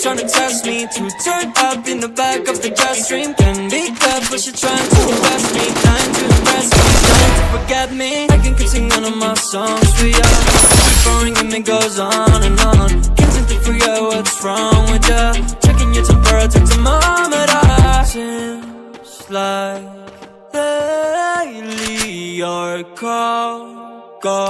trying to test me. To turn up in the back of the jet stream. Can be tough, but you're trying to impress me. Trying to impress me, trying to forget me. I can keep singing all of my songs for ya. Keep boring and it goes on and on. Can't seem to figure out what's wrong with ya. Checking your temperature thermometer. Seems like lately your call go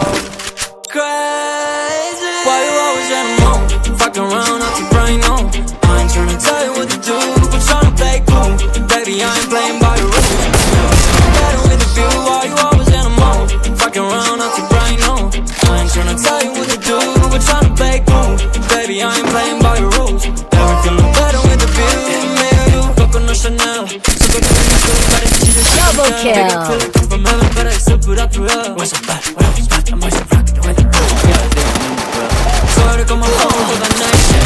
crazy. Why you always at home? Fucking around out your brain, no. I ain't tryna tell you what to do, but tryna play cool. Baby, I ain't playing by your rules. Better with the view. Why you always at home? Fucking around out your brain, no. I ain't tryna tell you what to do, but tryna play cool. Baby, I ain't playing by your rules. Never feeling better with the view. Me and you, Coco Chanel. Double kill. From heaven, but I still put up through hell. What's up, bad? What else is bad? I'm always rocking the weather. So I took on my phone for that night shit.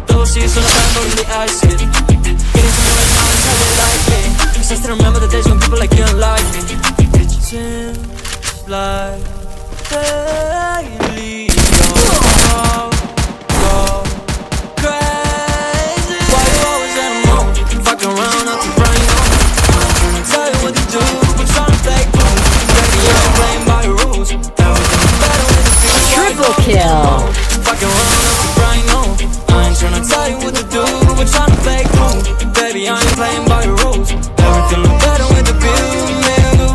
Those seats on the back, totally ice it. Getting to me right now is how they like me. Cause I still remember the days when people like you don't like me. It seems like lately go crazy. Why you always at home? Fucking around out your brain, no. I'm trying to tell you what to do, but trying to play cool. Baby, I ain't playing by your rules. Everything's better when you feel Triple kill. Fucking around out your brain, no. I ain't tryna tell you what to do, but tryna play cool. Baby, I ain't playing by your rules. Everything look better with the view, me and you.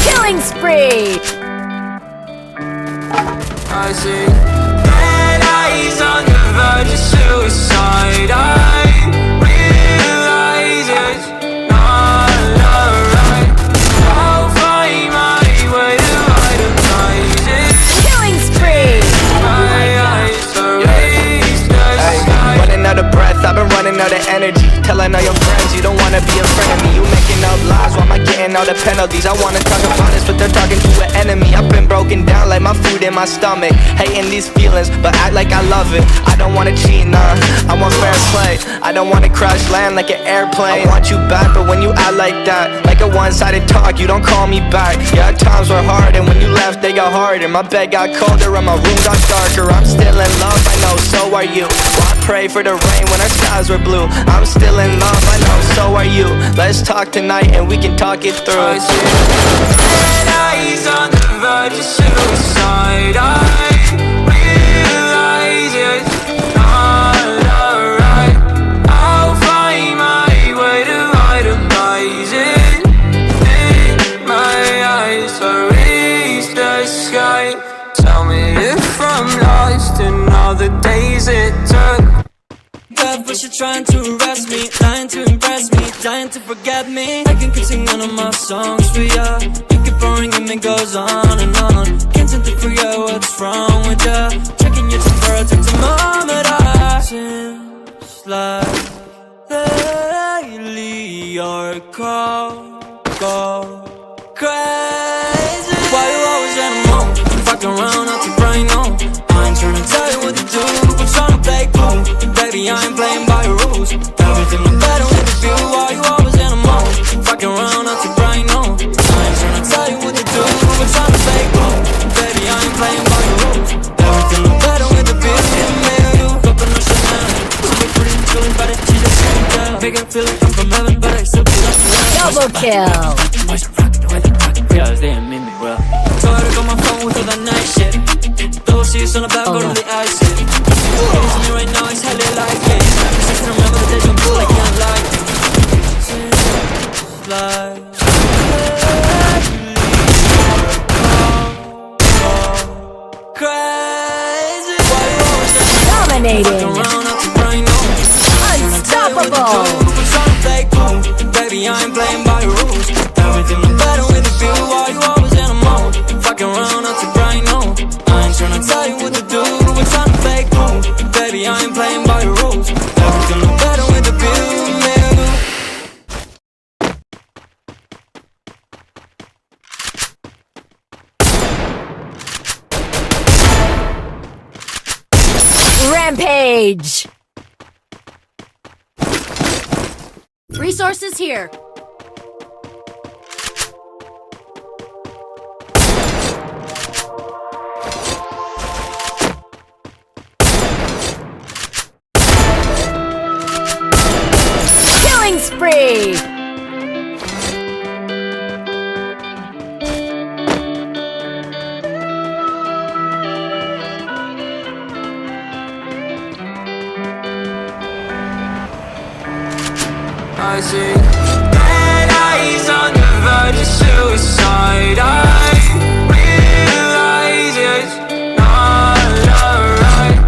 Killing spree. I see red eyes on the verge of suicide. I realize it's not alright. I'll find my way to itemize it. Killing spree. My eyes are raised the sky. Running out of breath, I've been running out of energy. Telling all your friends you don't wanna be a friend of me. You making up lies, why am I getting all the penalties? I wanna talk about this, but they're talking to an enemy. I've been broken down like my food in my stomach. Hating these feelings, but act like I love it. I don't wanna cheat, nah, I want fair play. I don't wanna crash land like an airplane. I want you back, but when you act like that, like a one-sided talk, you don't call me back. Yeah, times were hard, and when you left, they got harder. My bed got colder, and my room got darker. I'm still in love, I know, so are you. Well, I pray for the rain when our skies were blue. I'm still in love, I know, so are you. Let's talk tonight, and we can talk it through. I see red eyes on the verge of suicide. I realize it's not alright. I'll find my way to itemize it. My eyes are raised the sky. Tell me if I'm lost in all the days it took. But you're trying to arrest me, trying to impress me, trying to forget me. I can keep singing all of my songs for ya. You keep boring and it goes on and on. Can't seem to figure out what's wrong with ya. Checking your temperature thermometer. Seems like lately your call go crazy. Why you always at home? Fucking around out your brain, no. I ain't tryna tell you what to do, but tryna play cool. Baby, I ain't playing by your rules. Everything look better with the view. Why you always in a mode? Fucking around out your brain, no. I ain't tryna tell you what to do, but tryna play cool. Baby, I ain't playing by your rules. Everything look better with the view. Me and you, Coco Chanel. She be pretty chillin', but she just can't tell. Make her feel like I'm from heaven, but I still feel like Double kill. Yeah, they ain't mean me well. So I took on my phone with all that night shit. Those seats on the back, totally ice it. Getting to me right now, it's how they like it. Cause I still remember the days when people like you don't like it. Seems like crazy. Why you always Dominating. around out your brain, no. Unstoppable. Baby, I ain't playing by your rules. Everything look better with the view. Why you always in a mode? Fucking around out your brain, no. I ain't tryna tell you what to do, but tryna play cool. Baby, I ain't playing by your rules. Everything look better with the view, man. Rampage! Resources here. Killing spree! I see red eyes on the verge of suicide. I realize it's not alright.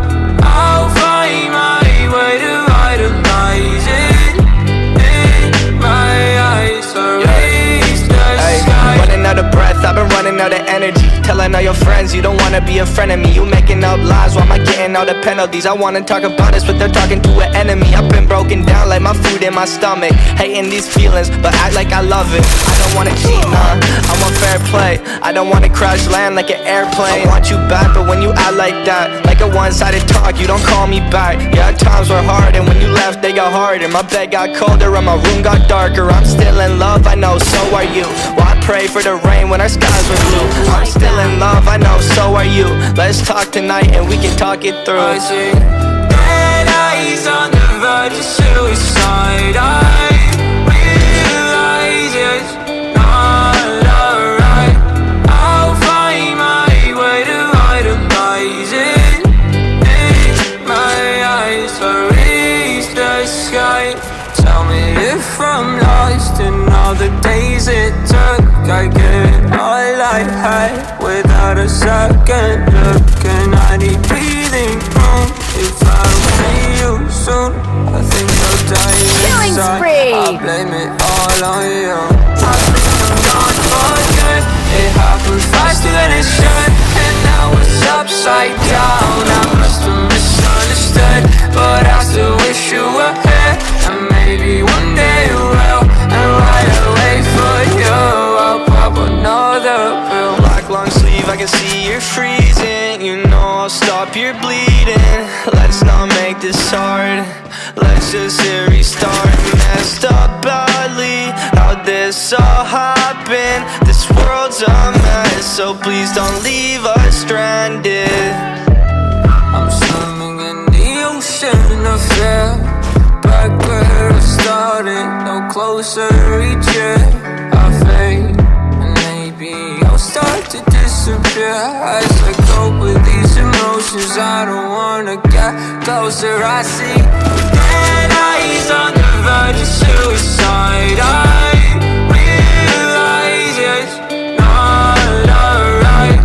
I'll find my way to vitalize it. In my eyes, I raise the sky. Running out of breath, I've been running out of energy. Telling all your friends you don't wanna be a friend of me. You making up lies, why am I getting all the penalties? I wanna talk about this, but they're talking to an enemy. I've been broken down like my food in my stomach. Hating these feelings, but act like I love it. I don't wanna cheat, nah, I want fair play. I don't wanna crash land like an airplane. I want you back, but when you act like that, like a one-sided talk, you don't call me back. Yeah, times were hard, and when you left, they got harder. My bed got colder, and my room got darker. I'm still in love, I know, so are you. Well, I pray for the rain when our skies were blue. I'm still in love, I know, so are you. Let's talk tonight and we can talk it through. I see red eyes on the verge of suicide. I realize it's not alright. I'll find my way to vitalize it. In my eyes, I reach the sky. Tell me if I'm lost in all the days it took. I get all I had without a second look. And I need breathing room. If I don't see you soon, I think I'll die Killing inside. spree! I blame it all on you. I think I'm gone for good. It happened faster than it should, and now it's upside down. I must have misunderstood, but I still wish you were here. And maybe one day you will. And while I wait for you, I'll pop another pill. Black long sleeve, I can see you're freezing. You know I'll stop your bleeding. Let's not make this hard. Let's just hit restart. Messed up badly, how'd this all happen? This world's a mess, so please don't leave us stranded. I'm swimming in the ocean of fear. Back where I started, no closer each year. I fade, and maybe I'll start to disappear as I cope with these emotions. I don't wanna get closer. I see red eyes on the verge of suicide. I realize it's not alright.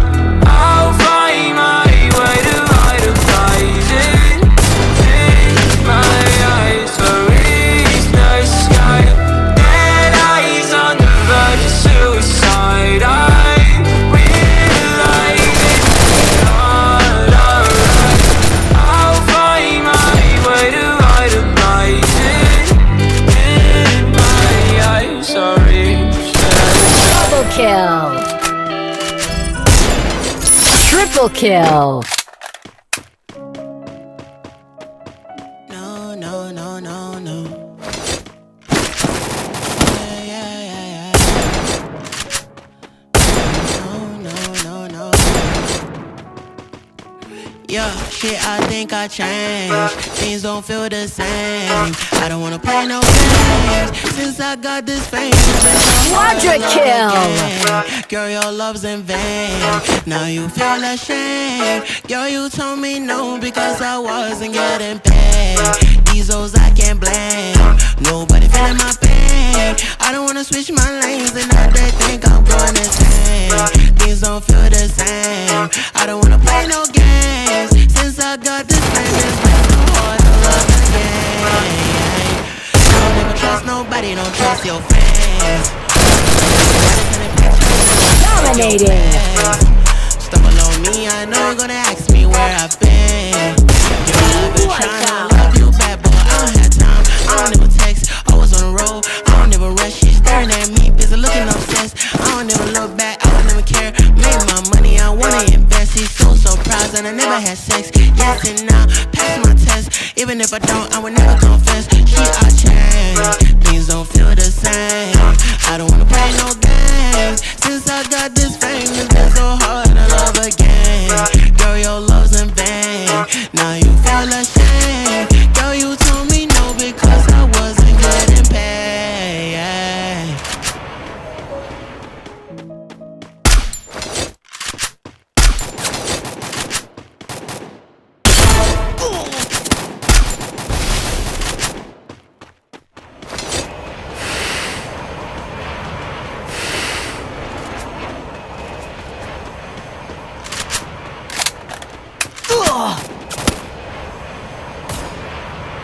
I'll find my way to vitalize it. In my eyes, I reach the sky. Red eyes on the verge of suicide. I realize it's not alright. I'll find my way to vitalize it. In my eyes, I reach the Double kill! Triple kill! No, no, no, no, no. Yeah, yeah, yeah, yeah. No, no, no, no. Yeah, shit, I think I changed. Things don't feel the same. I don't wanna play no games. Since I got this fame, Quadra kill! girl, your love's in vain. Now you feel ashamed. Girl, you told me no because I wasn't getting paid. These hoes I can't blame. Nobody feeling my pain. I don't wanna switch my lanes and now they think I'm going insane. Things don't feel the same. I don't wanna play no games. Since I got this fame, it's been so hard to love again. Don't ever trust nobody, don't trust your friends. Dominating! Stumble on me, I know you're gonna ask me where I've been. I've been trying to love you bad, but I don't have time. I don't even text, always on the road. I don't even rush, she's staring at me, busy looking obsessed. I don't even look back, I don't even care. Made my money, I wanna invest. He's so surprised and I never had sex. Yes and now, pass my test. if I don't, I would never confess. She a change.